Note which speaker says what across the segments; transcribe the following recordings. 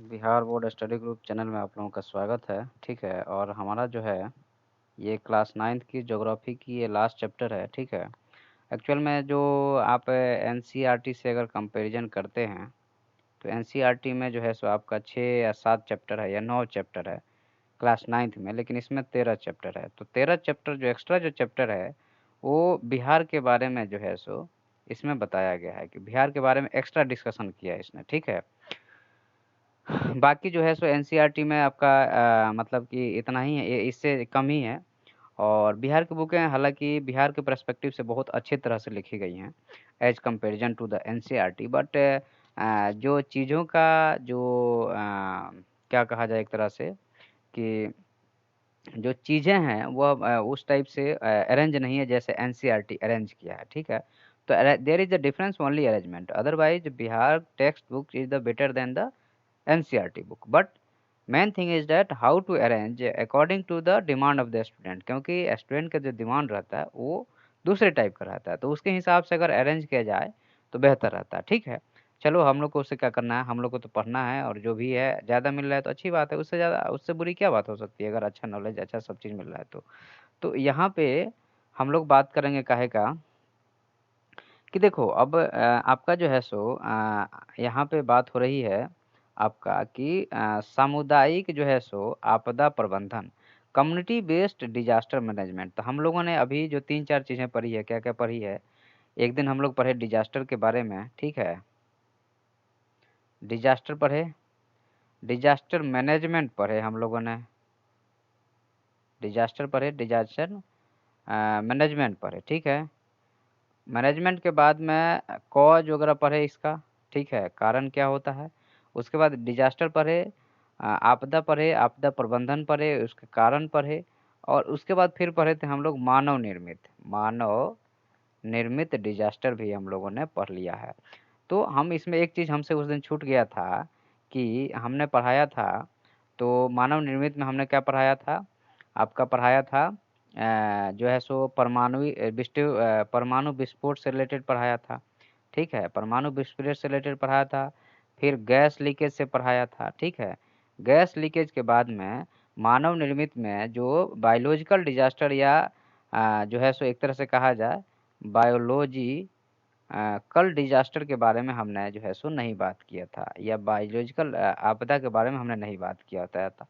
Speaker 1: Bihar board study group channel में आप लोगों का स्वागत है। ठीक है, और हमारा जो है ये क्लास 9th की ज्योग्राफी की ये लास्ट चैप्टर है। ठीक है, एक्चुअल में जो आप एनसीईआरटी से अगर कंपैरिजन करते हैं तो एनसीईआरटी में जो है सो आपका 6 या 7 चैप्टर है या 9 चैप्टर है क्लास 9th में, लेकिन इसमें 13 चैप्टर है। तो 13 चैप्टर जो एक्स्ट्रा जो चैप्टर है वो बिहार के बारे में जो है सो इसमें बताया गया है कि बिहार के बारे में एक्स्ट्रा डिस्कशन किया है इसने। ठीक है, बाकी जो है सो एनसीईआरटी में आपका मतलब कि इतना ही है, इससे कम ही है। और बिहार की बुकें हालांकि बिहार के पर्सपेक्टिव से बहुत अच्छी तरह से लिखी गई हैं as comparison to the NCERT. But जो चीज़ों का जो क्या कहा जाए एक तरह से कि जो चीज़ें हैं वह उस टाइप से अरेंज नहीं है जैसे एनसीईआरटी अरेंज किया है। ठीक है, तो there is a difference only arrangement, otherwise Bihar text book is the better than the NCERT book. But main thing is that how to arrange according to the demand of the student, क्योंकि student का जो demand रहता है वो दूसरे type का रहता है, तो उसके हिसाब से अगर अरेंज किया जाए तो बेहतर रहता है। ठीक है, चलो हम लोग को उससे क्या करना है, हम लोग को तो पढ़ना है, और जो भी है ज़्यादा मिल रहा है तो अच्छी बात है, उससे ज़्यादा उससे बुरी क्या बात हो सकती है अगर अच्छा नॉलेज अच्छा सब चीज़ मिल रहा है तो यहाँ पे हम लोग बात करेंगे काहे का कि देखो अब आपका जो है सो यहाँ पे बात हो रही है आपका कि सामुदायिक जो है सो आपदा प्रबंधन, कम्युनिटी बेस्ड डिजास्टर मैनेजमेंट। तो हम लोगों ने अभी जो 3-4 चीज़ें पढ़ी है, क्या-क्या पढ़ी है? एक दिन हम लोग पढ़े डिजास्टर के बारे में, ठीक है? डिजास्टर पढ़े, डिजास्टर मैनेजमेंट पढ़े हम लोगों ने, डिजास्टर पढ़े, डिजास्टर मैनेजमेंट पढ़े, ठीक है? मैनेजमेंट के बाद में कॉज वगैरह पढ़े इसका, ठीक है, कारण क्या होता है। उसके बाद डिजास्टर पढ़े, आपदा पढ़े, आपदा प्रबंधन पढ़े, उसके कारण पढ़े, और उसके बाद फिर पढ़े थे हम लोग मानव निर्मित डिजास्टर भी हम लोगों ने पढ़ लिया है। तो हम इसमें एक चीज़ हमसे उस दिन छूट गया था कि हमने पढ़ाया था, तो मानव निर्मित में हमने क्या पढ़ाया था, आपका पढ़ाया था जो है सो परमाणु विस्फोट से रिलेटेड पढ़ाया था। ठीक है, परमाणु विस्फोट से रिलेटेड पढ़ाया था, फिर गैस लीकेज से पढ़ाया था। ठीक है, गैस लीकेज के बाद में मानव निर्मित में जो बायोलॉजिकल डिजास्टर या जो है सो एक तरह से कहा जाए बायोलॉजी कल डिजास्टर के बारे में हमने जो है सो नहीं बात किया था, या बायोलॉजिकल आपदा के बारे में हमने नहीं बात किया होता था,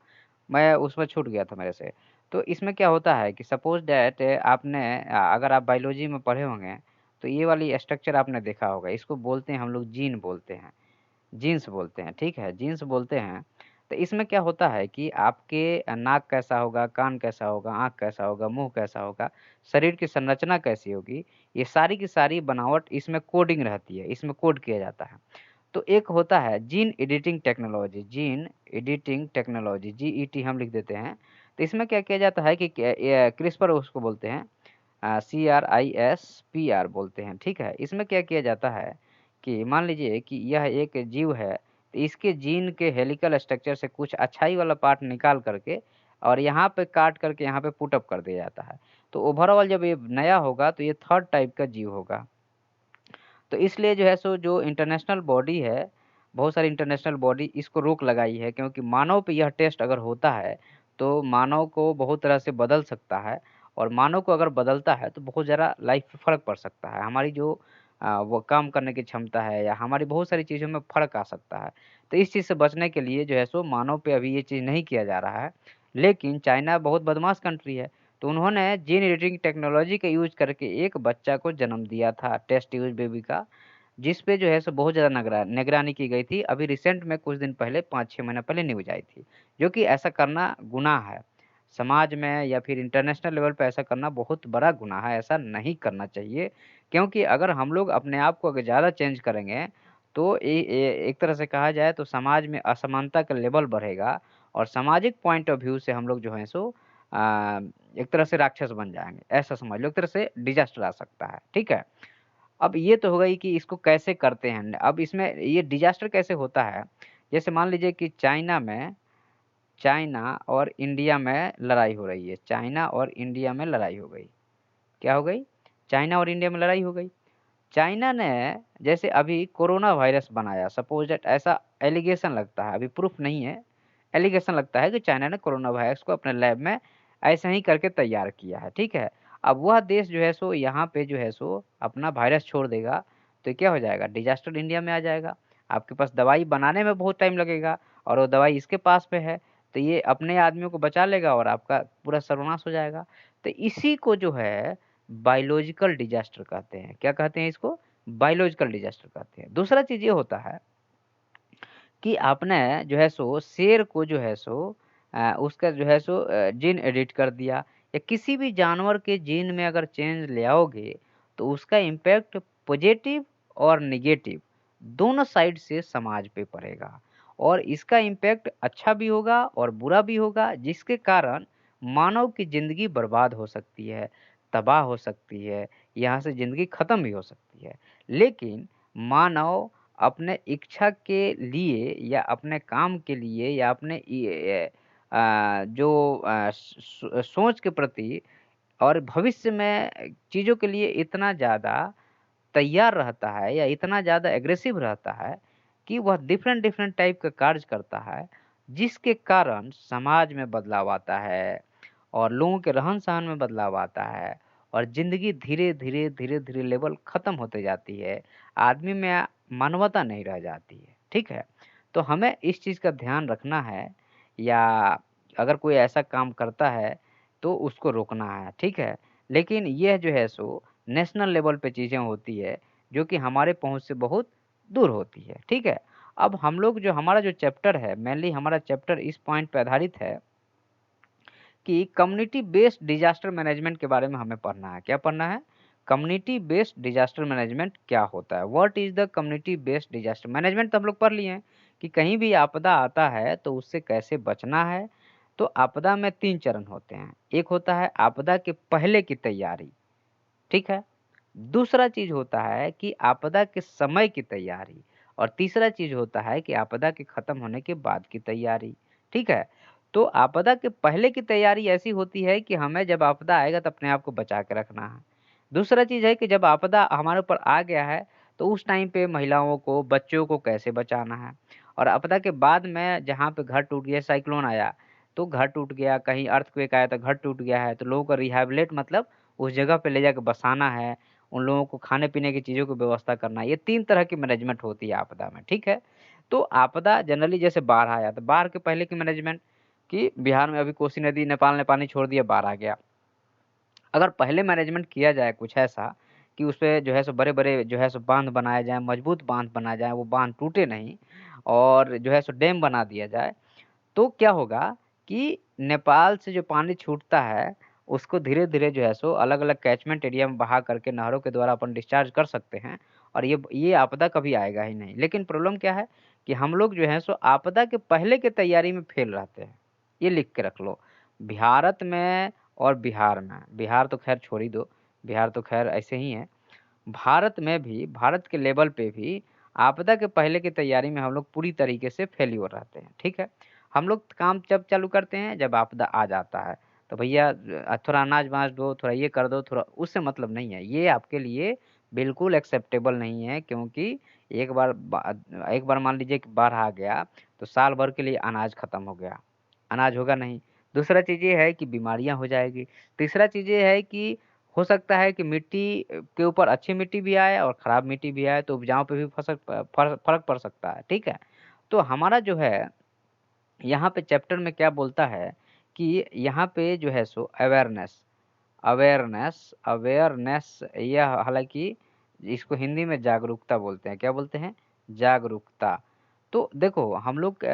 Speaker 1: मैं उसमें छूट गया था मेरे से। तो इसमें क्या होता है कि सपोज दैट आपने अगर आप बायोलॉजी में पढ़े होंगे तो ये वाली स्ट्रक्चर आपने देखा होगा, इसको बोलते हैं हम लोग जीन बोलते हैं, जीन्स बोलते हैं। ठीक है, जीन्स बोलते हैं। तो इसमें क्या होता है कि आपके नाक कैसा होगा, कान कैसा होगा, आँख कैसा होगा, मुँह कैसा होगा, शरीर की संरचना कैसी होगी, ये सारी की सारी बनावट इसमें कोडिंग रहती है, इसमें कोड किया जाता है। तो एक होता है जीन एडिटिंग टेक्नोलॉजी, जीईटी हम लिख देते हैं। तो इसमें क्या किया जाता है कि क्रिस्पर उसको बोलते हैं, CRISPR बोलते हैं। ठीक है, इसमें क्या किया जाता है कि मान लीजिए कि यह एक जीव है, तो इसके जीन के हेलिकल स्ट्रक्चर से कुछ अच्छाई वाला पार्ट निकाल करके और यहाँ पे काट करके यहाँ पे पुट अप कर दिया जाता है। तो ओवरऑल जब ये नया होगा तो ये थर्ड टाइप का जीव होगा। तो इसलिए जो है सो जो इंटरनेशनल बॉडी है, बहुत सारी इंटरनेशनल बॉडी इसको रोक लगाई है, क्योंकि मानव पे यह टेस्ट अगर होता है तो मानव को बहुत तरह से बदल सकता है, और मानव को अगर बदलता है तो बहुत ज़्यादा लाइफ पे फ़र्क पड़ सकता है। हमारी जो वो काम करने की क्षमता है या हमारी बहुत सारी चीज़ों में फ़र्क आ सकता है। तो इस चीज़ से बचने के लिए जो है सो मानव पे अभी ये चीज़ नहीं किया जा रहा है। लेकिन चाइना बहुत बदमाश कंट्री है, तो उन्होंने जीन एडिटिंग टेक्नोलॉजी का यूज़ करके एक बच्चा को जन्म दिया था, टेस्ट ट्यूब बेबी का, जिस पे जो है सो बहुत ज़्यादा निगरानी की गई थी। अभी रिसेंट में कुछ दिन पहले 5-6 महीने पहले न्यूज़ आई थी, जो कि ऐसा करना गुनाह है। समाज में या फिर इंटरनेशनल लेवल पे ऐसा करना बहुत बड़ा गुनाह है, ऐसा नहीं करना चाहिए। क्योंकि अगर हम लोग अपने आप को अगर ज़्यादा चेंज करेंगे, तो एक तरह से कहा जाए तो समाज में असमानता का लेवल बढ़ेगा, और सामाजिक पॉइंट ऑफ व्यू से हम लोग जो हैं सो अ, एक तरह से राक्षस बन जाएँगे, ऐसा समझ लो, एक तरह से डिज़ास्टर आ सकता है। ठीक है? अब ये तो हो गई कि इसको कैसे करते हैं। अब इसमें ये डिज़ास्टर कैसे होता है, जैसे मान लीजिए कि चाइना और इंडिया में लड़ाई हो रही है, चाइना और इंडिया में लड़ाई हो गई। क्या हो गई? चाइना और इंडिया में लड़ाई हो गई। चाइना ने जैसे अभी कोरोना वायरस बनाया, सपोज दैट ऐसा एलिगेशन लगता है, अभी प्रूफ नहीं है, एलिगेशन लगता है कि चाइना ने कोरोना वायरस को अपने लैब में ऐसे ही करके तैयार किया है, ठीक है। अब वह देश जो है सो यहाँ पे जो है सो अपना वायरस छोड़ देगा, तो क्या हो जाएगा, डिजास्टर इंडिया में आ जाएगा। आपके पास दवाई बनाने में बहुत टाइम लगेगा और वो दवाई इसके पास में है, तो ये अपने आदमियों को बचा लेगा और आपका पूरा सर्वनाश हो जाएगा। तो इसी को जो है बायोलॉजिकल डिजास्टर कहते हैं। क्या कहते हैं इसको? बायोलॉजिकल डिजास्टर कहते हैं। दूसरा चीज़ ये होता है कि आपने जो है सो शेर को जो है सो उसका जो है सो जीन एडिट कर दिया, या किसी भी जानवर के जीन में अगर चेंज ले आओगे, तो उसका इम्पैक्ट पॉजिटिव और नेगेटिव दोनों साइड से समाज पे पड़ेगा, और इसका इम्पैक्ट अच्छा भी होगा और बुरा भी होगा, जिसके कारण मानव की ज़िंदगी बर्बाद हो सकती है, तबाह हो सकती है, यहाँ से ज़िंदगी ख़त्म भी हो सकती है। लेकिन मानव अपने इच्छा के लिए या अपने काम के लिए या अपने जो सोच के प्रति और भविष्य में चीज़ों के लिए इतना ज़्यादा तैयार रहता है या इतना ज़्यादा एग्रेसिव रहता है कि वह डिफरेंट डिफरेंट टाइप का कार्य करता है, जिसके कारण समाज में बदलाव आता है और लोगों के रहन-सहन में बदलाव आता है और ज़िंदगी धीरे-धीरे, धीरे-धीरे लेवल ख़त्म होते जाती है। आदमी में मानवता नहीं रह जाती है, ठीक है? तो हमें इस चीज़ का ध्यान रखना है, या अगर कोई ऐसा काम करता है, तो उसको रोकना है, ठीक है? लेकिन यह जो है सो नेशनल लेवल पे चीज़ें होती है, जो कि हमारे पहुँच से बहुत दूर होती है, ठीक है? अब हम लोग जो हमारा जो चैप्टर है, मेनली हमारा चैप्टर इस पॉइंट पे आधारित है कि कम्युनिटी बेस्ड डिज़ास्टर मैनेजमेंट के बारे में हमें पढ़ना है। क्या पढ़ना है? कम्युनिटी बेस्ड डिज़ास्टर मैनेजमेंट क्या होता है? What is the community based disaster management? तो हम लोग पढ़ लिए हैं कि कहीं भी आपदा आता है तो उससे कैसे बचना है। तो आपदा में 3 चरण होते हैं। एक होता है आपदा के पहले की तैयारी, ठीक है? दूसरा चीज़ होता है कि आपदा के समय की तैयारी, और तीसरा चीज़ होता है कि आपदा के खत्म होने के बाद की तैयारी, ठीक है? तो आपदा के पहले की तैयारी ऐसी होती है कि हमें जब आपदा आएगा तो अपने आप को बचा के रखना है। दूसरा चीज़ है कि जब आपदा हमारे ऊपर आ गया है, तो उस टाइम पे महिलाओं को, बच्चों को कैसे बचाना है। और आपदा के बाद में जहाँ पे घर टूट गया, साइक्लोन आया, तो घर टूट गया, कहीं अर्थक्वेक आया तो घर टूट गया है, तो लोगों को रिहैबिलिट मतलब उस जगह पे ले जाके बसाना है, उन लोगों को खाने-पीने की चीज़ों की व्यवस्था करना है। ये 3 तरह की मैनेजमेंट होती है आपदा में, ठीक है? तो आपदा जनरली जैसे बाढ़ आया, तो बाढ़ के पहले की मैनेजमेंट कि बिहार में अभी कोसी नदी, नेपाल ने पानी छोड़ दिया, बाढ़ आ गया। अगर पहले मैनेजमेंट किया जाए कुछ ऐसा कि उसपे जो है सो बड़े-बड़े जो है सो बाँध बनाए जाएँ, मजबूत बाँध बनाए जाएँ, वो बाँध टूटे नहीं, और जो है सो डैम बना दिया जाए, तो क्या होगा कि नेपाल से जो पानी छूटता है, उसको धीरे-धीरे जो है सो अलग-अलग कैचमेंट एरिया में बहा करके नहरों के द्वारा अपन डिस्चार्ज कर सकते हैं, और ये आपदा कभी आएगा ही नहीं। लेकिन प्रॉब्लम क्या है कि हम लोग जो हैं सो आपदा के पहले की तैयारी में फ़ेल रहते हैं। ये लिख के रख लो। भारत में और बिहार में, बिहार तो ख़ैर छोड़ ही दो, बिहार तो ख़ैर ऐसे ही है। भारत में भी, भारत के लेवल पे भी आपदा के पहले की तैयारी में हम लोग पूरी तरीके से फेल्योर रहते हैं, ठीक है? हम लोग काम जब चालू करते हैं जब आपदा आ जाता है, तो भैया थोड़ा अनाज बाँट दो, थोड़ा ये कर दो, थोड़ा उससे मतलब नहीं है। ये आपके लिए बिल्कुल एक्सेप्टेबल नहीं है, क्योंकि एक बार एक बार मान लीजिए कि बाढ़ आ गया, तो साल भर के लिए अनाज खत्म हो गया, अनाज होगा नहीं। दूसरा चीज़ ये है कि बीमारियाँ हो जाएगी। तीसरा चीज़ ये है कि हो सकता है कि मिट्टी के ऊपर अच्छी मिट्टी भी आए और खराब मिट्टी भी आए, तो उपजाऊ पे भी फ़र्क पड़ सकता है, ठीक है? तो हमारा जो है यहाँ पे चैप्टर में क्या बोलता है कि यहाँ पे जो है सो अवेयरनेस, अवेयरनेस अवेयरनेस यह हालाँकि इसको हिंदी में जागरूकता बोलते हैं। क्या बोलते हैं? जागरूकता। तो देखो हम लोग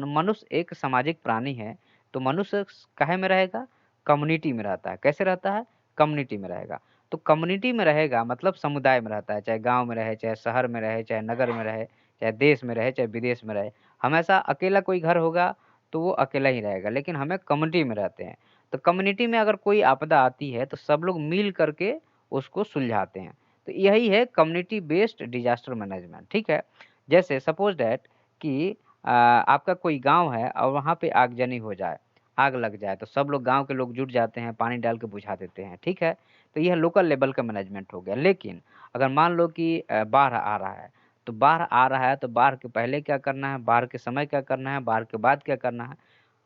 Speaker 1: मनुष्य एक सामाजिक प्राणी है, तो मनुष्य काहे में रहेगा? कम्युनिटी में रहता है। कैसे रहता है? कम्युनिटी में रहेगा। तो कम्युनिटी में रहेगा मतलब समुदाय में रहता है, चाहे गाँव में रहे, चाहे शहर में रहे, चाहे नगर में रहे, चाहे देश में रहे, चाहे विदेश में रहे। हमेशा अकेला कोई घर होगा, तो वो अकेला ही रहेगा, लेकिन हमें कम्युनिटी में रहते हैं। तो कम्युनिटी में अगर कोई आपदा आती है, तो सब लोग मिल करके उसको सुलझाते हैं। तो यही है कम्युनिटी बेस्ड डिज़ास्टर मैनेजमेंट, ठीक है? जैसे सपोज़ दैट कि आपका कोई गाँव है और वहाँ पे आगजनी हो जाए। आग लग जाए तो सब लोग, गांव के लोग जुट जाते हैं, पानी डाल के बुझा देते हैं, ठीक है। तो यह लोकल लेवल का मैनेजमेंट हो गया। लेकिन अगर मान लो कि बाढ़ आ रहा है, तो बाढ़ आ रहा है तो बाढ़ के पहले क्या करना है, बाढ़ के समय क्या करना है, बाढ़ के बाद क्या करना है।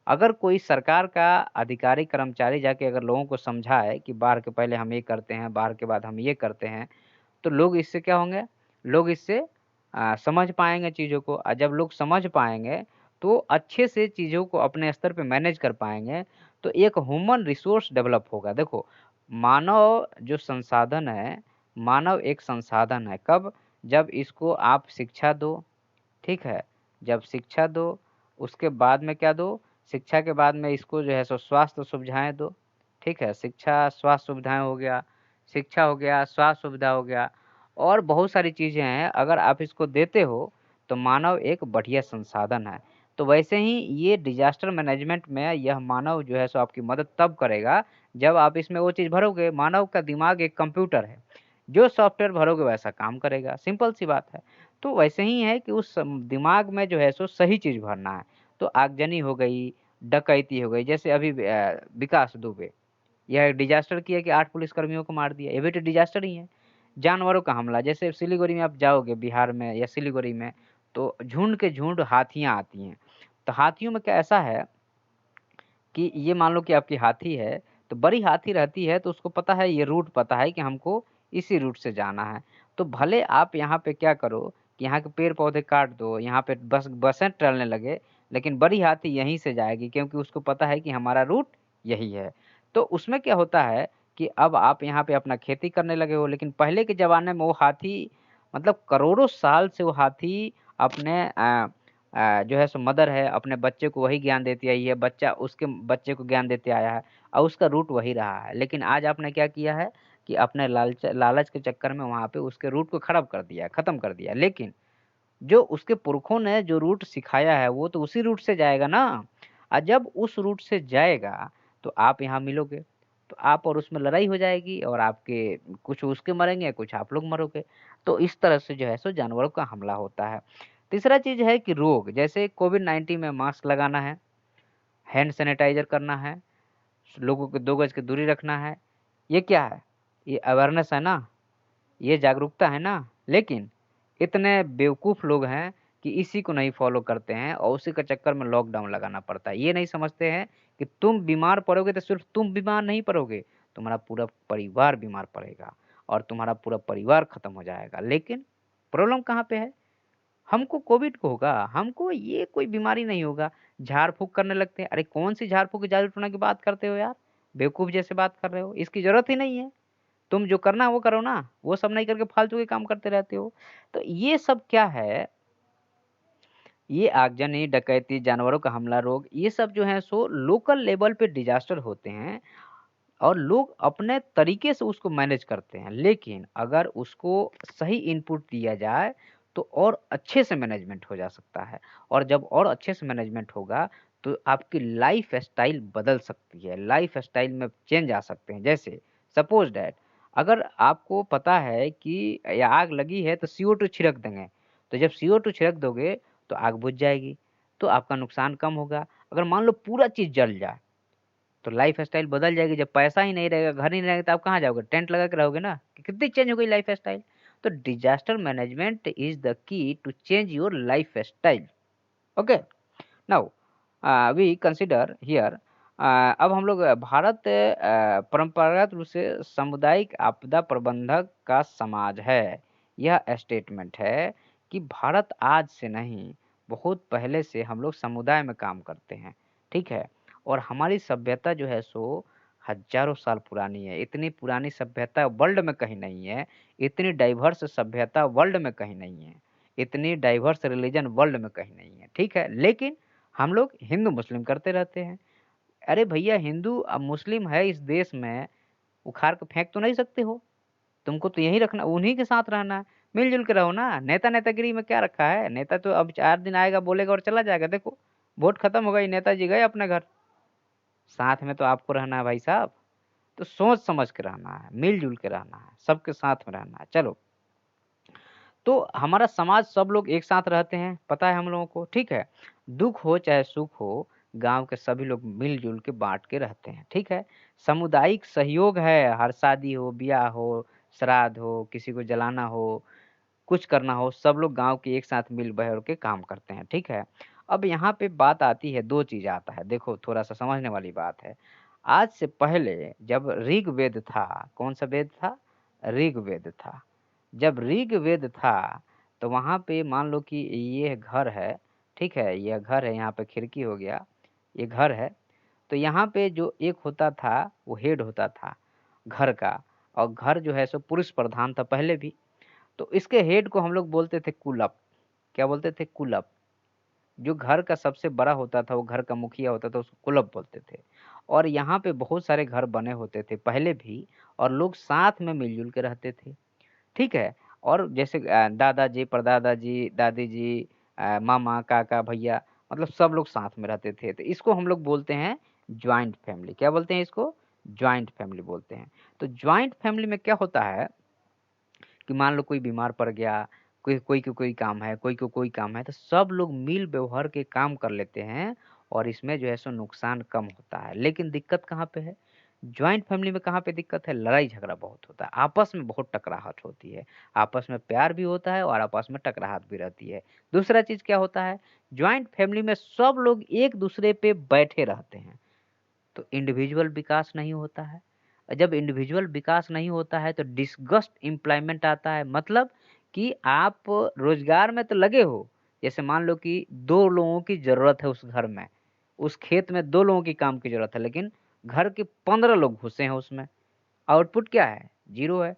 Speaker 1: अगर कोई सरकार का अधिकारी कर्मचारी जाके अगर लोगों को समझाए कि बाढ़ के पहले हम ये करते हैं, बाढ़ के बाद हम ये करते हैं, तो लोग इससे क्या होंगे, लोग इससे समझ पाएंगे चीज़ों को। और जब लोग समझ पाएंगे तो अच्छे से चीज़ों को अपने स्तर पे मैनेज कर पाएंगे। तो एक ह्यूमन रिसोर्स डेवलप होगा। देखो, मानव जो संसाधन है, मानव एक संसाधन है। कब? जब इसको आप शिक्षा दो, ठीक है। जब शिक्षा दो, उसके बाद में क्या दो, शिक्षा के बाद में इसको जो है सो स्वास्थ्य सुविधाएं दो, ठीक है। शिक्षा स्वास्थ्य सुविधाएं हो गया, शिक्षा हो गया, स्वास्थ्य सुविधा हो गया, और बहुत सारी चीज़ें हैं। अगर आप इसको देते हो तो मानव एक बढ़िया संसाधन है। तो वैसे ही ये डिजास्टर मैनेजमेंट में यह मानव जो है सो आपकी मदद तब करेगा जब आप इसमें वो चीज़ भरोगे। मानव का दिमाग एक कंप्यूटर है, जो सॉफ्टवेयर भरोगे वैसा काम करेगा, सिंपल सी बात है। तो वैसे ही है कि उस दिमाग में जो है सो सही चीज़ भरना है। तो आगजनी हो गई, डकैती हो गई, जैसे अभी विकास दुबे, यह डिजास्टर किया कि 8 पुलिसकर्मियों को मार दिया, ये भी तो डिजास्टर ही है। जानवरों का हमला, जैसे सिलीगुड़ी में आप जाओगे, बिहार में या सिलीगुड़ी में, तो झुंड के झुंड हाथियाँ आती हैं। तो हाथियों में क्या ऐसा है कि ये मान लो कि आपकी हाथी है, तो बड़ी हाथी रहती है तो उसको पता है, ये रूट पता है कि हमको इसी रूट से जाना है। तो भले आप यहाँ पे क्या करो कि यहाँ के पेड़-पौधे काट दो, यहाँ पे बसें टलने लगे, लेकिन बड़ी हाथी यहीं से जाएगी क्योंकि उसको पता है कि हमारा रूट यही है। तो उसमें क्या होता है कि अब आप यहाँ पे अपना खेती करने लगे हो, लेकिन पहले के ज़माने में वो हाथी, मतलब करोड़ों साल से वो हाथी अपने जो है सो मदर है, अपने बच्चे को वही ज्ञान देती आई है, बच्चा उसके बच्चे को ज्ञान देते आया है, और उसका रूट वही रहा है। लेकिन आज आपने क्या किया है कि अपने लालच के चक्कर में वहाँ पे उसके रूट को खराब कर दिया है, खत्म कर दिया है। लेकिन जो उसके पुरखों ने जो रूट सिखाया है वो तो उसी रूट से जाएगा ना। और जब उस रूट से जाएगा तो आप यहाँ मिलोगे, तो आप और उसमें लड़ाई हो जाएगी, और आपके कुछ उसके मरेंगे, कुछ आप लोग मरोगे। तो इस तरह से जो है सो जानवरों का हमला होता है। तीसरा चीज़ है कि रोग, जैसे कोविड-19 में मास्क लगाना है, हैंड सैनिटाइज़र करना है, लोगों को 2 गज की दूरी रखना है। ये क्या है? ये अवेयरनेस है ना, ये जागरूकता है ना। लेकिन इतने बेवकूफ़ लोग हैं कि इसी को नहीं फ़ॉलो करते हैं, और उसी के चक्कर में लॉकडाउन लगाना पड़ता है। ये नहीं समझते हैं कि तुम बीमार पड़ोगे तो सिर्फ़ तुम बीमार नहीं पड़ोगे, तुम्हारा पूरा परिवार बीमार पड़ेगा, और तुम्हारा पूरा परिवार खत्म हो जाएगा। लेकिन प्रॉब्लम कहाँ पे है? हमको कोविड को होगा, हमको ये कोई बीमारी नहीं होगा। झाड़-फूँक करने लगते हैं। अरे कौन-सी झाड़-फूँक, जादू-टोना की बात करते हो यार? बेवकूफ़ जैसे बात कर रहे हो, इसकी ज़रूरत ही नहीं है। तुम जो करना है वो करो ना, वो सब नहीं करके फालतू के काम करते रहते हो। तो ये सब क्या है, ये आगजनी, डकैती, जानवरों का हमला, रोग, ये सब जो है सो लोकल लेवल पे डिज़ास्टर होते हैं, और लोग अपने तरीके से उसको मैनेज करते हैं। लेकिन अगर उसको सही इनपुट दिया जाए तो और अच्छे से मैनेजमेंट हो जा सकता है। और जब और अच्छे से मैनेजमेंट होगा तो आपकी लाइफ स्टाइल बदल सकती है, लाइफ स्टाइल में चेंज आ सकते हैं। जैसे सपोज डैट, अगर आपको पता है कि या आग लगी है तो CO2 छिड़क देंगे, तो जब CO2 छिड़क दोगे तो आग बुझ जाएगी, तो आपका नुकसान कम होगा। अगर मान लो पूरा चीज़ जल जाए तो लाइफ़स्टाइल बदल जाएगी। जब पैसा ही नहीं रहेगा, घर ही नहीं रहेगा, तो आप कहाँ जाओगे? टेंट लगा के रहोगे ना। कि कितनी चेंज हो गई लाइफ़स्टाइल। तो disaster management is the key to change your lifestyle. Okay. Now we consider here, अब हम लोग भारत परंपरागत रूप से सामुदायिक आपदा प्रबंधक का समाज है। यह स्टेटमेंट है कि भारत आज से नहीं, बहुत पहले से हम लोग समुदाय में काम करते हैं, ठीक है। और हमारी सभ्यता जो है सो हजारों साल पुरानी है। इतनी पुरानी सभ्यता वर्ल्ड में कहीं नहीं है, इतनी डाइवर्स सभ्यता वर्ल्ड में कहीं नहीं है, इतनी डाइवर्स रिलीजन वर्ल्ड में कहीं नहीं है, ठीक है। लेकिन हम लोग हिंदू मुस्लिम करते रहते हैं। अरे भैया, हिंदू मुस्लिम है इस देश में, उखाड़ के फेंक तो नहीं सकते हो। तुमको तो यहीं रखना, उन्हीं के साथ रहना है। मिल-जुल के रहो ना। नेता-नेतागिरी में क्या रखा है? नेता तो अब 4 दिन आएगा, बोलेगा और चला जाएगा। देखो, वोट खत्म हो गई, नेताजी गए अपने घर। साथ में तो आपको रहना है भाई साहब। तो सोच समझ के रहना है, मिल-जुल के रहना है, सबके साथ में रहना है। चलो, तो हमारा समाज सब लोग एक साथ रहते हैं, पता है हम लोगों को, ठीक है। दुख हो चाहे सुख हो, गांव के सभी लोग मिलजुल के बांट के रहते हैं, ठीक है। सामुदायिक सहयोग है, हर शादी हो, ब्याह हो, श्राद्ध हो, किसी को जलाना हो, कुछ करना हो, सब लोग गांव के एक साथ मिल बहर के काम करते हैं, ठीक है। अब यहाँ पे बात आती है, दो चीज आता है, देखो थोड़ा सा समझने वाली बात है। आज से पहले जब ऋग्वेद था, कौन सा वेद था? ऋग्वेद था। जब ऋग्वेद था तो वहां पे मान लो कि ये घर है, ठीक है, यह घर है, यहाँ पे खिड़की हो गया, ये घर है। तो यहाँ पे जो एक होता था वो हेड होता था घर का, और घर जो है सो पुरुष प्रधान था पहले भी। तो इसके हेड को हम लोग बोलते थे कुलप। क्या बोलते थे? कुलप। जो घर का सबसे बड़ा होता था, वो घर का मुखिया होता था, उसको कुलप बोलते थे। और यहाँ पे बहुत सारे घर बने होते थे पहले भी, और लोग साथ में मिलजुल के रहते थे, ठीक है। और जैसे दादाजी, परदादाजी, दादी जी, मामा, काका, भैया, मतलब सब लोग साथ में रहते थे। तो इसको हम लोग बोलते हैं ज्वाइंट फैमिली। क्या बोलते हैं इसको? ज्वाइंट फैमिली बोलते हैं। तो ज्वाइंट फैमिली में क्या होता है कि मान लो कोई बीमार पड़ गया, कोई को कोई काम है, कोई को कोई काम है, तो सब लोग मिल व्यवहार के काम कर लेते हैं, और इसमें जो है सो नुकसान कम होता है। लेकिन दिक्कत कहाँ पे है? ज्वाइंट फैमिली में कहाँ पे दिक्कत है? लड़ाई झगड़ा बहुत होता है, आपस में बहुत टकराहट होती है, आपस में प्यार भी होता है और आपस में टकराहट भी रहती है। दूसरा चीज क्या होता है? ज्वाइंट फैमिली में सब लोग एक दूसरे पे बैठे रहते हैं, तो इंडिविजुअल विकास नहीं होता है। और जब इंडिविजुअल विकास नहीं होता है तो डिसगस्ट एम्प्लॉयमेंट आता है, मतलब कि आप रोजगार में तो लगे हो, जैसे मान लो कि 2 लोगों की ज़रूरत है उस घर में, उस खेत में 2 लोगों की काम की ज़रूरत है, लेकिन घर के 15 लोग घुसे हैं उसमें, आउटपुट क्या है? 0 है।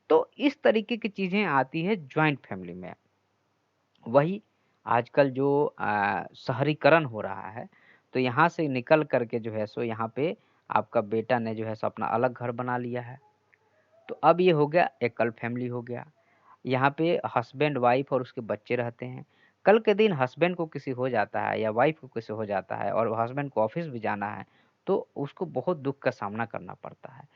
Speaker 1: तो इस तरीके की चीज़ें आती है जॉइंट फैमिली में। वही आजकल जो शहरीकरण हो रहा है, तो यहाँ से निकल कर के जो है सो यहाँ पे आपका बेटा ने जो है सो अपना अलग घर बना लिया है। तो अब ये हो गया एकल फैमिली हो गया। यहाँ पे हस्बैंड, वाइफ और उसके बच्चे रहते हैं। कल के दिन हस्बैंड को किसी हो जाता है या वाइफ को किसी हो जाता है और हस्बैंड को ऑफिस भी जाना है, तो उसको बहुत दुःख का सामना करना पड़ता है।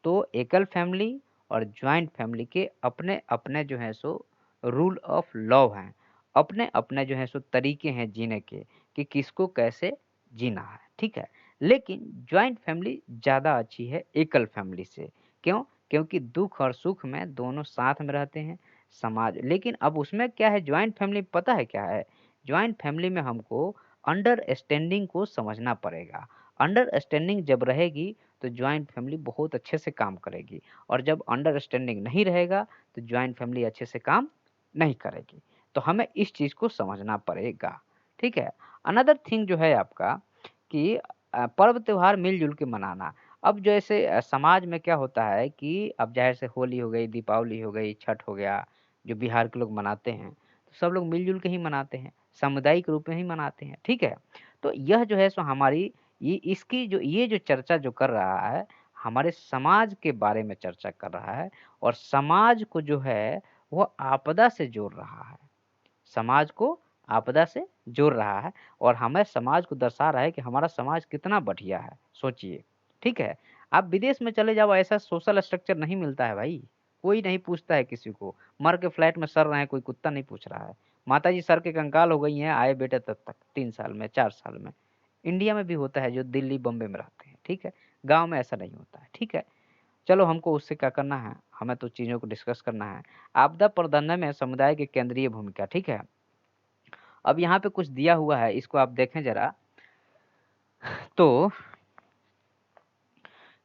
Speaker 1: तो एकल फैमिली और जॉइंट फैमिली के अपने-अपने जो हैं सो रूल ऑफ लव हैं। अपने-अपने जो हैं सो तरीके हैं जीने के, कि किसको कैसे जीना है, ठीक है? लेकिन जॉइंट फैमिली ज़्यादा अच्छी है एकल फैमिली से। क्यों? क्योंकि दुःख और सुख में दोनों साथ में रहते हैं। समाज लेकिन अब उसमें क्या है, जॉइंट फैमिली पता है क्या है? जॉइंट फैमिली में हमको अंडरस्टैंडिंग को समझना पड़ेगा। अंडरस्टैंडिंग जब रहेगी तो जॉइंट फैमिली बहुत अच्छे से काम करेगी, और जब अंडरस्टैंडिंग नहीं रहेगा तो जॉइंट फैमिली अच्छे से काम नहीं करेगी। तो हमें इस चीज़ को समझना पड़ेगा, ठीक है। अनदर थिंग जो है आपका कि पर्व त्योहार मिलजुल के मनाना। अब जैसे समाज में क्या होता है कि अब ज़ाहिर से होली हो गई, दीपावली हो गई, छठ हो गया, जो बिहार के लोग मनाते हैं, तो सब लोग मिलजुल के ही मनाते हैं, सामुदायिक रूप में ही मनाते हैं, ठीक है। तो यह जो है सो हमारी ये जो चर्चा जो कर रहा है, हमारे समाज के बारे में चर्चा कर रहा है, और समाज को जो है वो आपदा से जोड़ रहा है। समाज को आपदा से जोड़ रहा है, और हमें समाज को दर्शा रहा है कि हमारा समाज कितना बढ़िया है, सोचिए, ठीक है। आप विदेश में चले जाओ, ऐसा सोशल स्ट्रक्चर नहीं मिलता है भाई, कोई नहीं पूछता है किसी को, मर के फ्लैट में सड़ रहे हैं, कोई कुत्ता नहीं पूछ रहा है। माताजी सर के कंकाल हो गई हैं, आए बेटे तब तक 3 साल में, 4 साल में। इंडिया में भी होता है जो दिल्ली, बॉम्बे में रहते हैं, ठीक है। गाँव में ऐसा नहीं होता है, ठीक है। चलो हमको उससे क्या करना है, हमें तो चीज़ों को डिस्कस करना है। आपदा प्रबंधन में समुदाय की केंद्रीय भूमिका, ठीक है। अब यहाँ पे कुछ दिया हुआ है, इसको आप देखें ज़रा। तो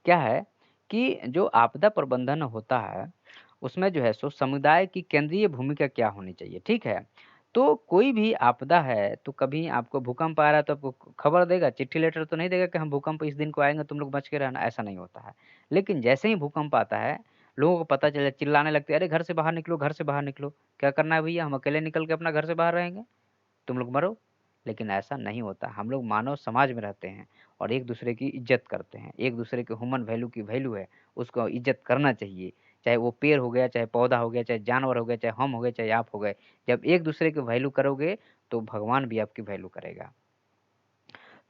Speaker 1: क्या है कि जो आपदा प्रबंधन होता है, उसमें जो है सो समुदाय की केंद्रीय भूमिका क्या होनी चाहिए, ठीक है? तो कोई भी आपदा है, तो कभी आपको भूकंप आ रहा है तो आपको खबर देगा, चिट्ठी लेटर तो नहीं देगा कि हम भूकंप इस दिन को आएँगे, तुम लोग बच के रहना, ऐसा नहीं होता है। लेकिन जैसे ही भूकंप आता है, लोगों को पता चला, चिल्लाने लगते हैं, "अरे! घर से बाहर निकलो, घर से बाहर निकलो।" क्या करना है भैया, हम अकेले निकल के अपना घर से बाहर रहेंगे? तुम लोग मरो। लेकिन ऐसा नहीं होता, हम लोग मानव समाज में रहते हैं और एक दूसरे की इज्जत करते हैं, एक दूसरे के ह्यूमन वैल्यू की वैल्यू है, उसको इज्जत करना चाहिए। चाहे वो पेड़ हो गया, चाहे पौधा हो गया, चाहे जानवर हो गया, चाहे हम हो गए, चाहे आप हो गए। जब एक दूसरे की वैल्यू करोगे तो भगवान भी आपकी वैल्यू करेगा।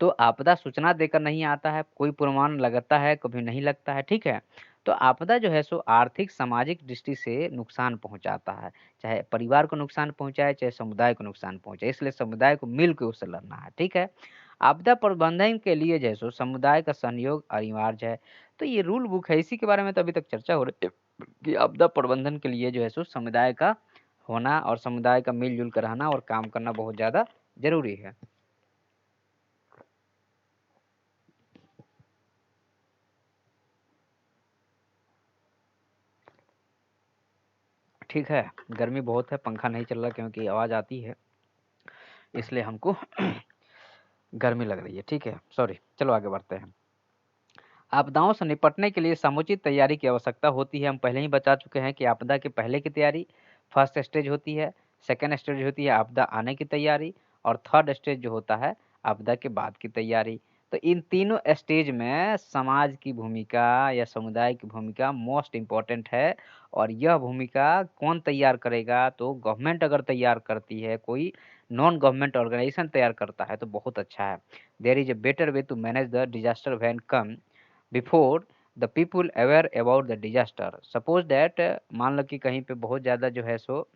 Speaker 1: तो आपदा सूचना देकर नहीं आता है, कोई पूर्वानुमान लगाता है, कभी नहीं लगता है, ठीक है? तो आपदा जो है सो आर्थिक सामाजिक दृष्टि से नुकसान पहुंचाता है, चाहे परिवार को नुकसान पहुंचाए चाहे समुदाय को नुकसान पहुंचाए, इसलिए समुदाय को मिल के उससे लड़ना है। ठीक है, आपदा प्रबंधन के लिए जो है सो समुदाय का सहयोग अनिवार्य है। तो ये रूल बुक है, इसी के बारे में तो अभी तक चर्चा हो रही है कि आपदा प्रबंधन के लिए जो है सो समुदाय का होना और समुदाय का मिलजुल कर रहना और काम करना बहुत ज़्यादा ज़रूरी है। ठीक है, गर्मी बहुत है, पंखा नहीं चल रहा क्योंकि आवाज़ आती है, इसलिए हमको गर्मी लग रही है। ठीक है, सॉरी। चलो आगे बढ़ते हैं। आपदाओं से निपटने के लिए समुचित तैयारी की आवश्यकता होती है। हम पहले ही बता चुके हैं कि आपदा के पहले की तैयारी फर्स्ट स्टेज होती है, सेकंड स्टेज होती है आपदा आने की तैयारी, और थर्ड स्टेज जो होता है आपदा के बाद की तैयारी। तो इन तीनों स्टेज में समाज की भूमिका या समुदाय की भूमिका मोस्ट इम्पॉर्टेंट है। और यह भूमिका कौन तैयार करेगा? तो गवर्नमेंट अगर तैयार करती है, कोई नॉन गवर्नमेंट ऑर्गेनाइजेशन तैयार करता है तो बहुत अच्छा है। There is a better way to manage the disaster when come before the people aware about the disaster. Suppose that मान लो कि कहीं पे बहुत ज़्यादा जो है सो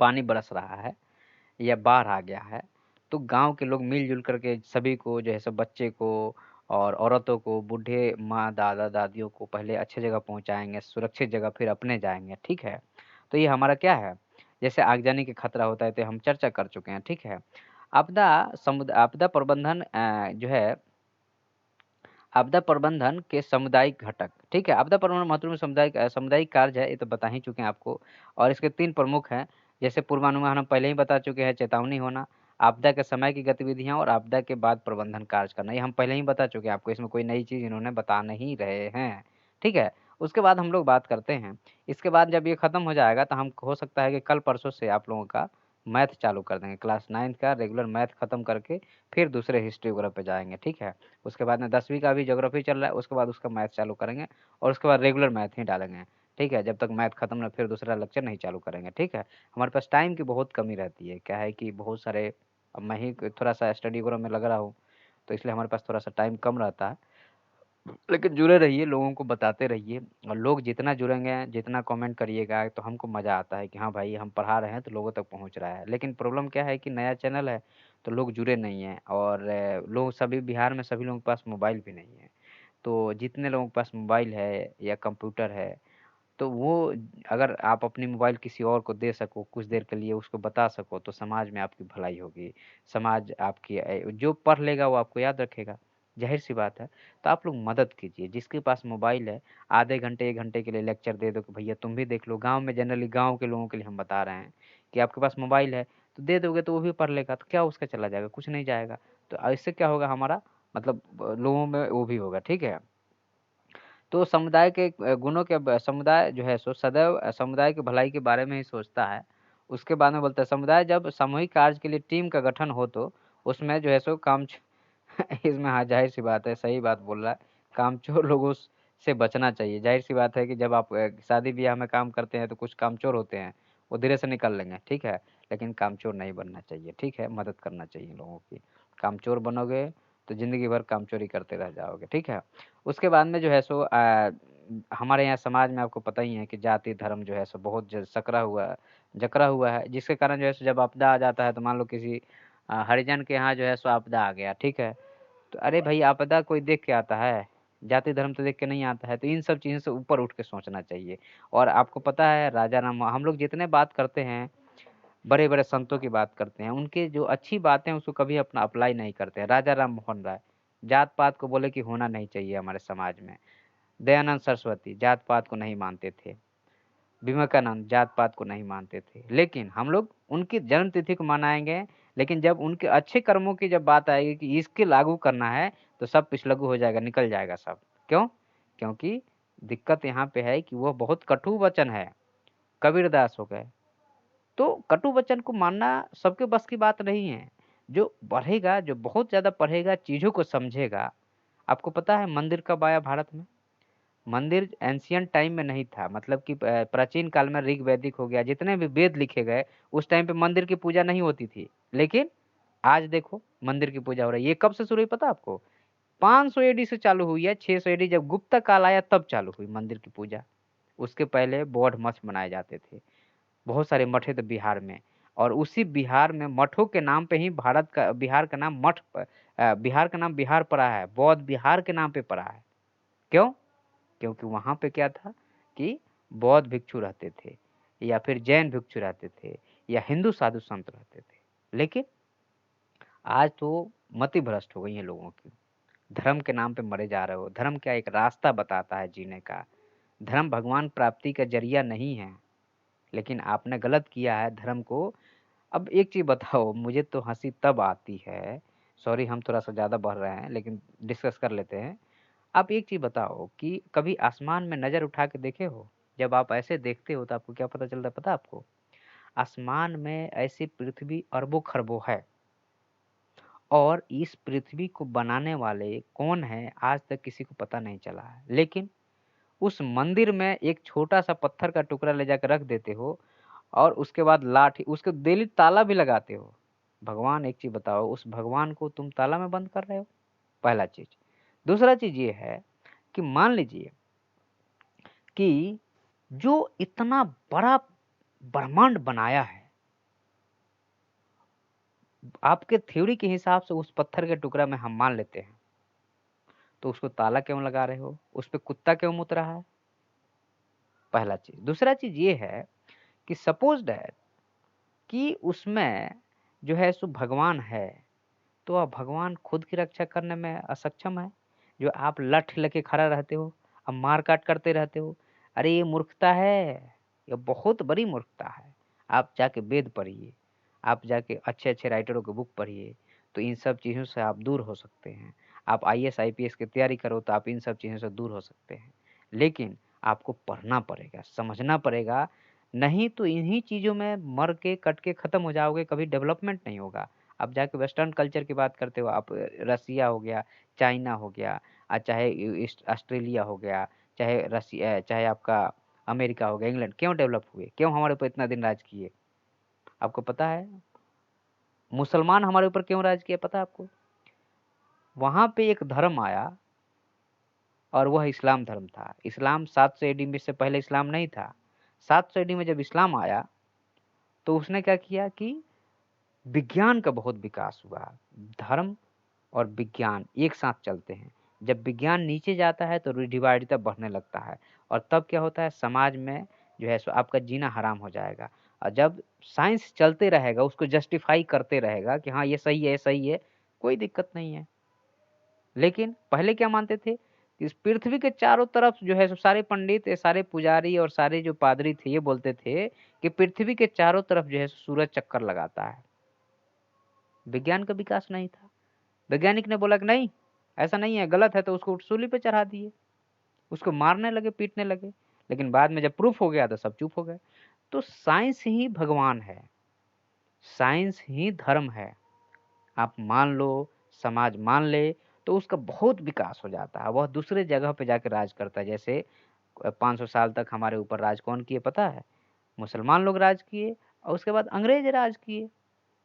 Speaker 1: पानी बरस रहा है या बाढ़ आ गया है, तो गांव के लोग मिलजुल करके सभी को जो है सो बच्चे को और औरतों को, बूढ़े माँ दादा दादियों को पहले अच्छे जगह पहुंचाएंगे, सुरक्षित जगह, फिर अपने जाएंगे। ठीक है, तो ये हमारा क्या है, जैसे आगजनी के खतरा होता है तो हम चर्चा कर चुके हैं। ठीक है, आपदा प्रबंधन जो है आपदा प्रबंधन के सामुदायिक घटक। ठीक है, आपदा प्रबंधन महत्वपूर्ण सामुदायिक कार्य है, ये तो बता ही चुके हैं आपको। और इसके 3 प्रमुख हैं, जैसे पूर्वानुमान हम पहले ही बता चुके हैं, चेतावनी होना, आपदा के समय की गतिविधियाँ और आपदा के बाद प्रबंधन कार्य करना, ये हम पहले ही बता चुके हैं आपको, इसमें कोई नई चीज़ इन्होंने बता नहीं रहे हैं। ठीक है, उसके बाद हम लोग बात करते हैं, इसके बाद जब ये खत्म हो जाएगा तो हम हो सकता है कि कल परसों से आप लोगों का मैथ चालू कर देंगे, क्लास 9th का रेगुलर मैथ खत्म करके फिर दूसरे हिस्ट्री वगैरह पे जाएँगे। ठीक है, उसके बाद में 10वीं का भी ज्योग्राफी चल रहा है, उसके बाद उसका मैथ चालू करेंगे और उसके बाद रेगुलर मैथ ही डालेंगे। ठीक है, जब तक मैथ खत्म ना फिर दूसरा लेक्चर नहीं चालू करेंगे। ठीक है, हमारे पास टाइम की बहुत कमी रहती है, क्या है कि बहुत सारे, अब मैं ही थोड़ा सा स्टडी वगैरह में लग रहा हूँ, तो इसलिए हमारे पास थोड़ा सा टाइम कम रहता है। लेकिन जुड़े रहिए, लोगों को बताते रहिए, और लोग जितना जुड़ेंगे, जितना कमेंट करिएगा तो हमको मज़ा आता है कि हाँ भाई हम पढ़ा रहे हैं तो लोगों तक पहुँच रहा है। लेकिन प्रॉब्लम क्या है कि नया चैनल है तो लोग जुड़े नहीं हैं, और लोग सभी बिहार में सभी लोगों के पास मोबाइल भी नहीं है। तो जितने लोगों के पास मोबाइल है या कंप्यूटर है, तो वो अगर आप अपनी मोबाइल किसी और को दे सको, कुछ देर के लिए उसको बता सको, तो समाज में आपकी भलाई होगी। समाज आपकी जो पढ़ लेगा वो आपको याद रखेगा, ज़ाहिर-सी बात है। तो आप लोग मदद कीजिए, जिसके पास मोबाइल है, आधे घंटे, 1 घंटे के लिए लेक्चर दे दो कि भैया तुम भी देख लो। गाँव में जनरली गाँव के लोगों के लिए हम बता रहे हैं कि आपके पास मोबाइल है, तो दे दोगे तो वो भी पढ़ लेगा, तो क्या उसका चला जाएगा? कुछ नहीं जाएगा। तो इससे क्या होगा, हमारा मतलब लोगों में वो भी होगा। ठीक है? तो समुदाय के गुणों के समुदाय जो है सो सदैव समुदाय की भलाई के बारे में ही सोचता है। उसके बाद में बोलता है, समुदाय जब सामूहिक कार्य के लिए टीम का गठन हो तो उसमें जो है सो इसमें हाँ, ज़ाहिर-सी बात है, सही बात बोल रहा है। कामचोर लोगों से बचना चाहिए। ज़ाहिर-सी बात है कि जब आप शादी-ब्याह में काम करते हैं तो कुछ कामचोर होते हैं, वो धीरे से निकल लेंगे, ठीक है? लेकिन कामचोर नहीं बनना चाहिए, ठीक है? मदद करना चाहिए लोगों की। कामचोर बनोगे तो ज़िंदगी भर कामचोरी करते रह जाओगे, ठीक है? उसके बाद में जो है सो हमारे यहाँ समाज में आपको पता ही है कि जाति धर्म जो है सो बहुत जकड़ा हुआ है, जिसके कारण जो है सो जब आपदा आ जाता है तो मान लो किसी हरिजन के यहाँ जो है सो आपदा आ गया, ठीक है? तो अरे भाई, आपदा कोई देख के आता है, जाति धर्म तो देख के नहीं आता है। तो इन सब चीज़ों से ऊपर उठ के सोचना चाहिए। और आपको पता है, राजा राम, हम लोग जितने बात करते हैं, बड़े-बड़े संतों की बात करते हैं, उनकी जो अच्छी बातें हैं उसको कभी अपना अप्लाई नहीं करते हैं। राजा राम मोहन राय जात-पात को बोले कि होना नहीं चाहिए हमारे समाज में। दयानंद सरस्वती जात-पात को नहीं मानते थे। विवेकानंद जात-पात को नहीं मानते थे। लेकिन हम लोग उनकी जन्म तिथि को मनाएँगे, लेकिन जब उनके अच्छे कर्मों की जब बात आएगी कि इसके लागू करना है, तो सब पिछलग्गू हो जाएगा, निकल जाएगा सब। क्यों? क्योंकि दिक्कत यहाँ पे है कि वो बहुत कटु वचन है। कबीरदास हो गए, तो कटु वचन को मानना सबके बस की बात नहीं है। जो पढ़ेगा, जो बहुत ज़्यादा पढ़ेगा, चीज़ों को समझेगा। आपको पता है मंदिर कब आया भारत में? मंदिर एंशिएंट टाइम में नहीं था, मतलब कि प्राचीन काल में ऋग वैदिक हो गया, जितने भी वेद लिखे गए, उस टाइम पे मंदिर की पूजा नहीं होती थी। लेकिन आज देखो मंदिर की पूजा हो रही है। ये कब से शुरू हुई पता है आपको? 500 एडी से चालू हुई है, 600 एडी जब गुप्ता काल आया तब चालू हुई मंदिर की पूजा। उसके पहले बौद्ध मठ बनाए जाते थे, बहुत सारे मठ थे बिहार में, और उसी बिहार में मठों के नाम पे ही बिहार का नाम बिहार का नाम बिहार पड़ा है, बौद्ध बिहार के नाम पे पड़ा है। क्यों? क्योंकि वहां पे क्या था कि बौद्ध भिक्षु रहते थे, या फिर जैन भिक्षु रहते थे, या हिंदू साधु संत रहते थे। लेकिन आज तो मति भ्रष्ट हो गई है लोगों की, धर्म के नाम पे मरे जा रहे हो। धर्म क्या एक रास्ता बताता है जीने का, धर्म भगवान प्राप्ति का जरिया नहीं है, लेकिन आपने गलत किया है धर्म को। अब एक चीज बताओ, मुझे तो हंसी तब आती है, सॉरी हम थोड़ा सा ज्यादा बढ़ रहे हैं लेकिन डिस्कस कर लेते हैं। आप एक चीज बताओ कि कभी आसमान में नजर उठा के देखे हो? जब आप ऐसे देखते हो तो आपको क्या पता चलता है पता आपको? आसमान में ऐसी पृथ्वी अरबों खरबों है, और इस पृथ्वी को बनाने वाले कौन है आज तक किसी को पता नहीं चला है। लेकिन उस मंदिर में एक छोटा सा पत्थर का टुकड़ा ले जाकर रख देते हो, और उसके बाद लाठी उसके डेली ताला भी लगाते हो। भगवान, एक चीज बताओ, उस भगवान को तुम ताला में बंद कर रहे हो, पहला चीज। दूसरा चीज ये है कि मान लीजिए कि जो इतना बड़ा ब्रह्मांड बनाया है, आपके थ्योरी के हिसाब से उस पत्थर के टुकड़ा में हम मान लेते हैं, तो उसको ताला क्यों लगा रहे हो? उस पे कुत्ता क्यों मुत रहा है? पहला चीज। दूसरा चीज ये है कि सपोज दैट कि उसमें जो है सो भगवान है, तो अब भगवान खुद की रक्षा करने में असक्षम है? जो आप लठ लेके खड़ा रहते हो, अब मार काट करते रहते हो, अरे ये मूर्खता है, ये बहुत बड़ी मूर्खता है। आप जाके वेद पढ़िए, आप जाके अच्छे अच्छे राइटरों की बुक पढ़िए, तो इन सब चीज़ों से आप दूर हो सकते हैं। आप आईएएस आईपीएस की तैयारी करो तो आप इन सब चीज़ों से दूर हो सकते हैं। लेकिन आपको पढ़ना पड़ेगा, समझना पड़ेगा, नहीं तो इन्हीं चीज़ों में मर के कट के ख़त्म हो जाओगे, कभी डेवलपमेंट नहीं होगा। आप जाके वेस्टर्न कल्चर की बात करते हो, आप रसिया हो गया, चाइना हो गया, चाहे ऑस्ट्रेलिया हो गया, चाहे आपका अमेरिका हो गया, इंग्लैंड, क्यों डेवलप हुए? क्यों हमारे ऊपर इतना दिन राज किए? आपको पता है? मुसलमान हमारे ऊपर क्यों राज किया पता है आपको? वहां पे एक धर्म आया और वह इस्लाम धर्म था। इस्लाम 700 एडी में से पहले इस्लाम नहीं था। 700 एडी में जब इस्लाम आया तो उसने क्या किया कि विज्ञान का बहुत विकास हुआ। धर्म और विज्ञान एक साथ चलते हैं। जब विज्ञान नीचे जाता है तो रूढ़िवादिता बढ़ने लगता है, और तब क्या होता है, समाज में जो है सो आपका जीना हराम हो जाएगा। और जब साइंस चलते रहेगा, उसको जस्टिफाई करते रहेगा कि हाँ ये सही है, ये सही है, कोई दिक्कत नहीं है। लेकिन पहले क्या मानते थे कि इस पृथ्वी के चारों तरफ जो है सो सारे पंडित, सारे पुजारी और सारे जो पादरी थे ये बोलते थे कि पृथ्वी के चारों तरफ जो है सूरज चक्कर लगाता है। विज्ञान का विकास नहीं था। वैज्ञानिक ने बोला कि नहीं, ऐसा नहीं है, गलत है, तो उसको सूली पे चढ़ा दिए, उसको मारने लगे, पीटने लगे। लेकिन बाद में जब प्रूफ हो गया तो सब चुप हो गए। तो साइंस ही भगवान है, साइंस ही धर्म है। आप मान लो, समाज मान ले, तो उसका बहुत विकास हो जाता है, वह दूसरे जगह पे जाकर राज करता है। जैसे 500 साल तक हमारे ऊपर राज कौन किए पता है? मुसलमान लोग राज किए, और उसके बाद अंग्रेज राज किए।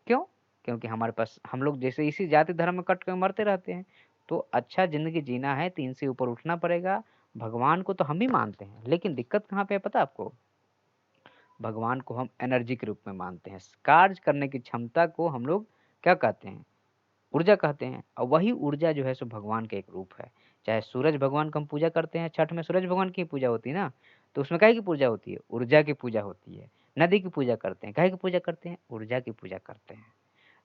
Speaker 1: क्यों? क्योंकि हमारे पास, हम लोग जैसे इसी जाति धर्म में कट कर मरते रहते हैं। तो अच्छा जिंदगी जीना है तो इनसे ऊपर उठना पड़ेगा। भगवान को तो हम भी मानते हैं, लेकिन दिक्कत कहाँ पे है पता है आपको? भगवान को हम एनर्जी के रूप में मानते हैं। कार्य करने की क्षमता को हम लोग क्या कहते हैं? ऊर्जा कहते हैं। और वही ऊर्जा जो है सो भगवान का एक रूप है। चाहे सूरज भगवान का हम पूजा करते हैं, छठ में सूरज भगवान की पूजा होती है ना, तो उसमें काहे की पूजा होती है? ऊर्जा की पूजा होती है। नदी की पूजा करते हैं, काहे की पूजा करते हैं? ऊर्जा की पूजा करते हैं।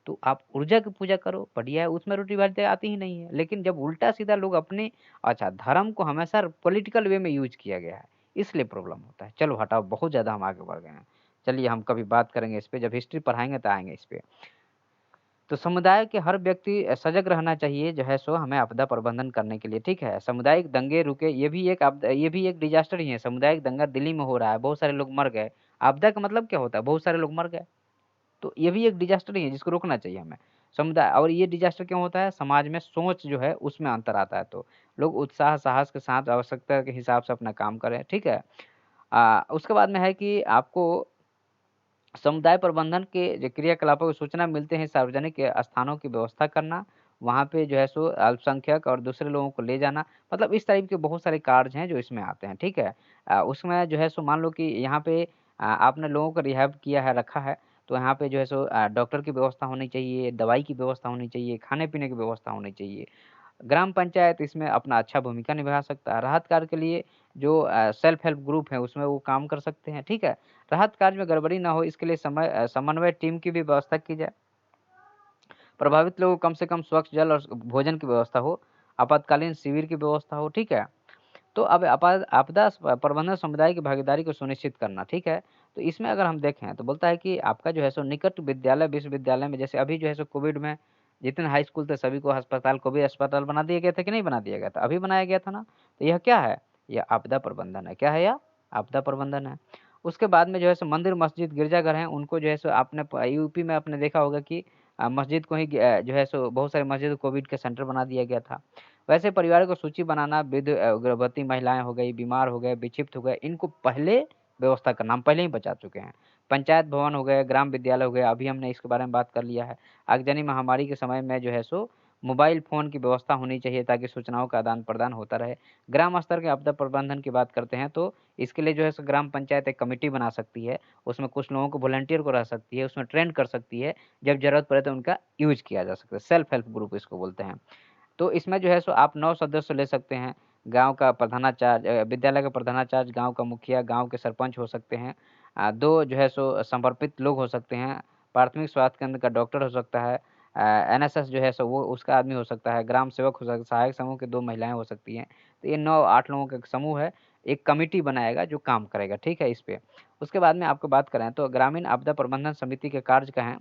Speaker 1: तो आप ऊर्जा की पूजा करो, बढ़िया है, उसमें रूढ़िवादिता आती ही नहीं है। लेकिन जब उल्टा सीधा लोग अपने, अच्छा, धर्म को हमेशा पॉलिटिकल वे में यूज किया गया है, इसलिए प्रॉब्लम होता है। चलो हटाओ, बहुत ज़्यादा हम आगे बढ़ गए हैं। चलिए हम कभी बात करेंगे इस पे, जब हिस्ट्री पढ़ाएंगे तो आएंगे इस पे। तो समुदाय के हर व्यक्ति सजग रहना चाहिए जो है सो हमें आपदा प्रबंधन करने के लिए, ठीक है? सामुदायिक दंगे रुके, ये भी एक डिजास्टर ही है। सामुदायिक दंगा दिल्ली में हो रहा है, बहुत सारे लोग मर गए। आपदा का मतलब क्या होता है? बहुत सारे लोग मर गए। तो ये भी एक डिजास्टर ही है जिसको रोकना चाहिए हमें। समुदाय, और ये डिजास्टर क्यों होता है? समाज में सोच जो है उसमें अंतर आता है। तो लोग उत्साह साहस के साथ आवश्यकता के हिसाब से अपना काम करें, ठीक है? उसके बाद में है कि आपको समुदाय प्रबंधन के जो क्रियाकलापों की सूचना मिलते हैं, सार्वजनिक स्थानों की व्यवस्था करना, वहाँ पे जो है सो अल्पसंख्यक और दूसरे लोगों को ले जाना, मतलब इस टाइप के बहुत सारे कार्य हैं जो इसमें आते हैं, ठीक है। उसमें जो है सो मान लो कि यहाँ पे आपने लोगों को रिहैब किया है, रखा है, तो यहाँ पे जो है सो डॉक्टर की व्यवस्था होनी चाहिए, दवाई की व्यवस्था होनी चाहिए, खाने-पीने की व्यवस्था होनी चाहिए। ग्राम पंचायत इसमें अपना अच्छा भूमिका निभा सकता है। राहत कार्य के लिए जो सेल्फ हेल्प ग्रुप है उसमें वो काम कर सकते हैं, ठीक है। राहत कार्य में गड़बड़ी ना हो इसके लिए समन्वय टीम की भी व्यवस्था की जाए। प्रभावित लोगों को कम से कम स्वच्छ जल और भोजन की व्यवस्था हो, आपातकालीन शिविर की व्यवस्था हो, ठीक है। तो अब आपदा प्रबंधन समुदाय की भागीदारी को सुनिश्चित करना, ठीक है। तो इसमें अगर हम देखें तो बोलता है कि आपका जो है सो निकट विद्यालय, विश्वविद्यालय में जैसे अभी जो है सो कोविड में जितने हाई स्कूल थे सभी को अस्पताल, कोविड अस्पताल बना दिया गया था कि नहीं बना दिया गया था? अभी बनाया गया था ना? तो यह क्या है? यह आपदा प्रबंधन है। क्या है यह? आपदा प्रबंधन है। उसके बाद में जो है सो मंदिर, मस्जिद, गिरजाघर हैं उनको जो है सो आपने यूपी में आपने देखा होगा कि मस्जिद को ही जो है सो बहुत सारी मस्जिद कोविड के सेंटर बना दिया गया था। वैसे परिवार को सूची बनाना, वृद्ध गर्भवती महिलाएँ हो गई, बीमार हो गए, विक्षिप्त हो गए, इनको पहले व्यवस्था करना, हम पहले ही बचा चुके हैं। पंचायत भवन हो गए, ग्राम विद्यालय हो गए, अभी हमने इसके बारे में बात कर लिया है। आगजनी महामारी के समय में जो है सो मोबाइल फ़ोन की व्यवस्था होनी चाहिए ताकि सूचनाओं का आदान-प्रदान होता रहे। ग्राम स्तर के आपदा प्रबंधन की बात करते हैं तो इसके लिए जो है सो ग्राम पंचायत एक कमिटी बना सकती है, उसमें कुछ लोगों को वॉलंटियर को रख सकती है, उसमें ट्रेन कर सकती है, जब ज़रूरत पड़े तो उनका यूज़ किया जा सकता है। सेल्फ हेल्प ग्रुप इसको बोलते हैं। तो इसमें जो है सो आप 9 सदस्य ले सकते हैं। गाँव का प्रधानाचार्य, विद्यालय का प्रधानाचार्य, गाँव का मुखिया, गाँव के सरपंच हो सकते हैं। 2 जो है सो समर्पित लोग हो सकते हैं। प्राथमिक स्वास्थ्य केंद्र का डॉक्टर हो सकता है। एनएसएस जो है सो वो उसका आदमी हो सकता है। ग्राम सेवक हो सकता है। सहायक समूह की 2 महिलाएँ हो सकती हैं। तो ये 9-8 लोगों का एक समूह है। एक कमिटी बनाएगा जो काम करेगा, ठीक है इस पे। उसके बाद में आपको बात करें तो ग्रामीण आपदा प्रबंधन समिति के कार्य क्या हैं?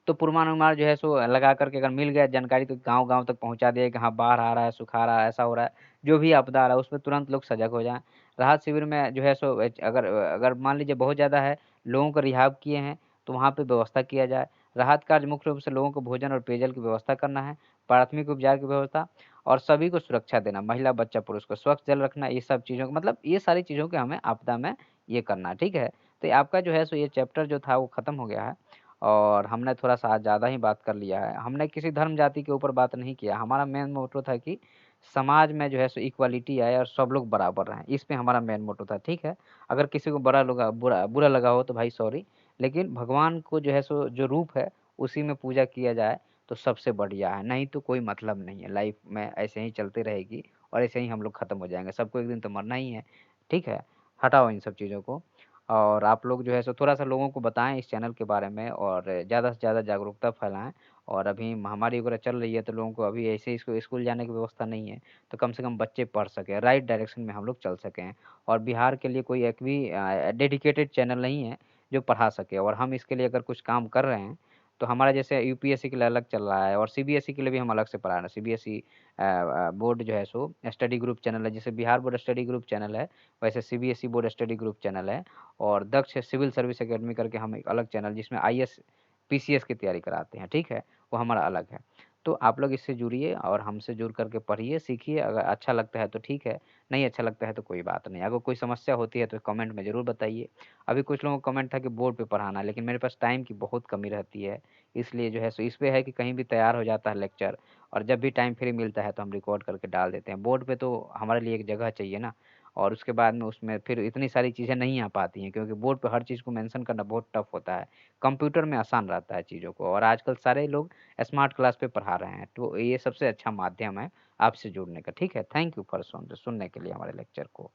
Speaker 1: तो पूर्वानुमान जो है सो लगा कर के अगर मिल गया जानकारी तो गाँव-गाँव तक पहुँचा दिया कि हाँ, बाढ़ आ रहा है, सुखा रहा है, ऐसा हो रहा है। जो भी आपदा आ रहा है उसमें तुरंत लोग सजग हो जाएँ। राहत शिविर में जो है सो अगर अगर मान लीजिए बहुत ज़्यादा है, लोगों को रिहाब किए हैं, तो वहाँ पे व्यवस्था किया जाए। राहत कार्य मुख्य रूप से लोगों को भोजन और पेयजल की व्यवस्था करना है, प्राथमिक उपचार की व्यवस्था और सभी को सुरक्षा देना, महिला, बच्चा, पुरुष को स्वच्छ जल रखना, ये सब चीज़ों को मतलब ये सारी चीज़ों को हमें आपदा में ये करना है, ठीक है? तो ये आपका जो है सो ये चैप्टर जो था वो खत्म हो गया है। और हमने थोड़ा-सा आज ज़्यादा ही बात कर लिया है। हमने किसी धर्म जाति के ऊपर बात नहीं किया। हमारा मेन मोटो था कि समाज में जो है सो इक्वालिटी आए और सब लोग बराबर रहें। इस पे हमारा मेन मोटो था, ठीक है? अगर किसी को बुरा लगा हो तो भाई सॉरी। लेकिन भगवान को जो है सो जो रूप है उसी में पूजा किया जाए तो सबसे बढ़िया है। नहीं तो कोई मतलब नहीं है। लाइफ में ऐसे ही चलती रहेगी और ऐसे ही हम लोग खत्म हो जाएँगे। सबको एक दिन तो मरना ही है, ठीक है? हटाओ इन सब चीज़ों को। और आप लोग जो है सो थोड़ा-सा लोगों को बताएँ इस चैनल के बारे में और ज़्यादा से ज़्यादा जागरूकता फैलाएँ। और अभी महामारी वगैरह चल रही है तो लोगों को अभी ऐसे ही स्कूल जाने की व्यवस्था नहीं है, तो कम से कम बच्चे पढ़ सकें, राइट डायरेक्शन में हम लोग चल सकें। और बिहार के लिए कोई एक भी डेडिकेटेड चैनल नहीं है जो पढ़ा सके और हम इसके लिए अगर कुछ काम कर रहे हैं, तो हमारा जैसे यूपीएससी के लिए अलग चल रहा है और सीबीएसई के लिए भी हम अलग से पढ़ा रहे हैं। सीबीएसई बोर्ड जो है सो स्टडी ग्रुप चैनल है, जैसे Bihar board study group channel है, वैसे CBSE board study group channel है। और दक्ष सिविल सर्विस अकेडमी करके हम एक अलग चैनल जिसमें आईएएस, पीसीएस की तैयारी कराते हैं, ठीक है? वो हमारा अलग है। तो आप लोग इससे जुड़िए और हमसे जुड़ कर के पढ़िए, सीखिए। अगर अच्छा लगता है तो ठीक है, नहीं अच्छा लगता है तो कोई बात नहीं। अगर कोई समस्या होती है तो कमेंट में ज़रूर बताइए। अभी कुछ लोगों का कमेंट था कि बोर्ड पे पढ़ाना है, लेकिन मेरे पास टाइम की बहुत कमी रहती है। इसलिए जो है सो इस पे है कि कहीं भी तैयार हो जाता है लेक्चर और जब भी टाइम फ्री मिलता है तो हम रिकॉर्ड करके डाल देते हैं। बोर्ड पे तो हमारे लिए एक जगह चाहिए ना। और उसके बाद में उसमें फिर इतनी सारी चीज़ें नहीं आ पाती हैं क्योंकि बोर्ड पे हर चीज़ को मेंशन करना बहुत टफ होता है। कंप्यूटर में आसान रहता है चीज़ों को और आजकल सारे लोग स्मार्ट क्लास पे पढ़ा रहे हैं, तो ये सबसे अच्छा माध्यम है आपसे जुड़ने का, ठीक है? थैंक यू फॉर सुनने के लिए हमारे लेक्चर को।